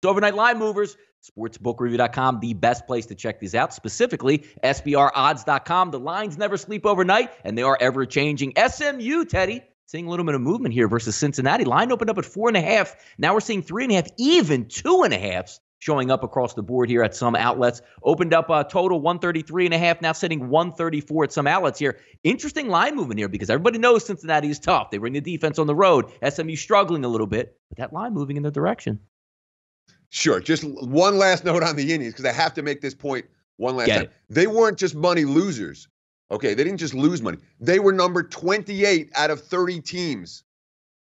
So overnight line movers, sportsbookreview.com, the best place to check these out. Specifically, SBRodds.com. The lines never sleep overnight, and they are ever-changing. SMU, Teddy, seeing a little bit of movement here versus Cincinnati. Line opened up at 4.5. Now we're seeing 3.5, even 2.5s showing up across the board here at some outlets. Opened up a total 133.5, now sitting 134 at some outlets here. Interesting line movement here because everybody knows Cincinnati is tough. They bring the defense on the road. SMU struggling a little bit, but that line moving in their direction. Sure. Just one last note on the Indians, because I have to make this point one last time. They weren't just money losers. Okay, they didn't just lose money. They were number 28 out of 30 teams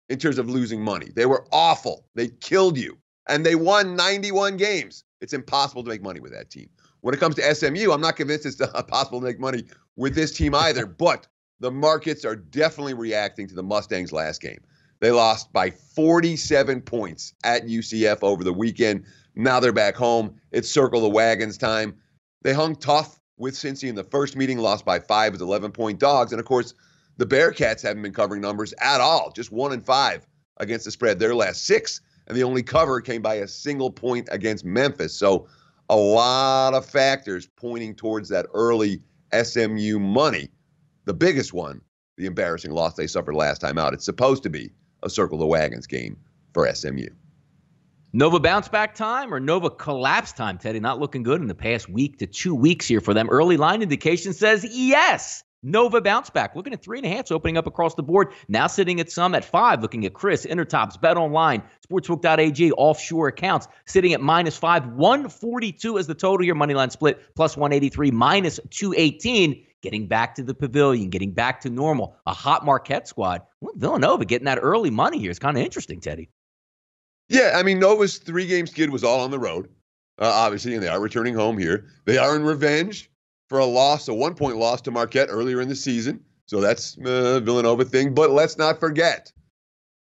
in terms of losing money. They were awful. They killed you. And they won 91 games. It's impossible to make money with that team. When it comes to SMU, I'm not convinced it's possible to make money with this team either, but the markets are definitely reacting to the Mustangs' last game. They lost by 47 points at UCF over the weekend. Now they're back home. It's circle the wagons time. They hung tough with Cincy in the first meeting, lost by 5 as 11-point dogs. And, of course, the Bearcats haven't been covering numbers at all, just 1-5 against the spread their last 6. And the only cover came by a single point against Memphis. So a lot of factors pointing towards that early SMU money. The biggest one, the embarrassing loss they suffered last time out. It's supposed to be a circle the wagons game for SMU. Nova bounce back time or Nova collapse time, Teddy? Not looking good in the past week to 2 weeks here for them. Early line indication says yes. Nova bounce back. Looking at 3.5s opening up across the board. Now sitting at some at 5. Looking at Chris, Intertops, Bet Online, Sportsbook.ag, offshore accounts. Sitting at -5. 142 as the total here. Moneyline split plus 183, -218. Getting back to the pavilion, getting back to normal. A hot Marquette squad. Well, Villanova getting that early money here is kind of interesting, Teddy. Yeah, I mean, Nova's 3-game skid was all on the road, obviously, and they are returning home here. They are in revenge for a 1-point loss to Marquette earlier in the season. So that's a Villanova thing. But let's not forget,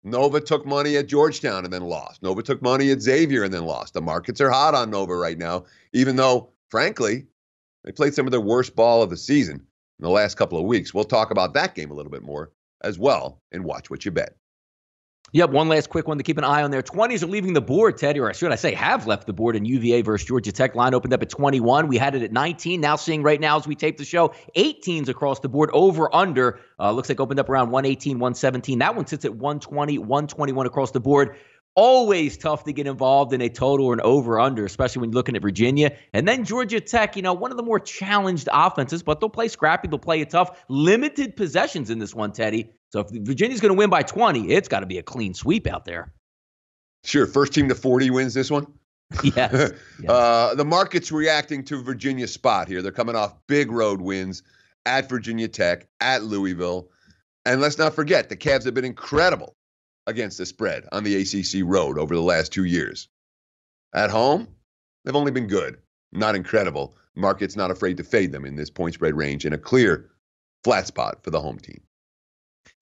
Nova took money at Georgetown and then lost. Nova took money at Xavier and then lost. The markets are hot on Nova right now, even though, frankly, they played some of their worst ball of the season in the last couple of weeks. We'll talk about that game a little bit more as well and watch what you bet. Yep, one last quick one to keep an eye on there. 20s are leaving the board, Teddy, or should I say have left the board in UVA versus Georgia Tech. Line opened up at 21. We had it at 19. Now seeing right now as we tape the show, 18s across the board, over, under. Looks like opened up around 118, 117. That one sits at 120, 121 across the board. Always tough to get involved in a total or an over-under, especially when you're looking at Virginia. And then Georgia Tech, one of the more challenged offenses, but they'll play scrappy, they'll play it tough. Limited possessions in this one, Teddy. So if Virginia's going to win by 20, it's got to be a clean sweep out there. Sure, first team to 40 wins this one? Yes. The market's reacting to Virginia's spot here. They're coming off big road wins at Virginia Tech, at Louisville. And let's not forget, the Cavs have been incredible against the spread on the ACC road over the last 2 years. At home, they've only been good, not incredible. Market's not afraid to fade them in this point spread range in a clear flat spot for the home team.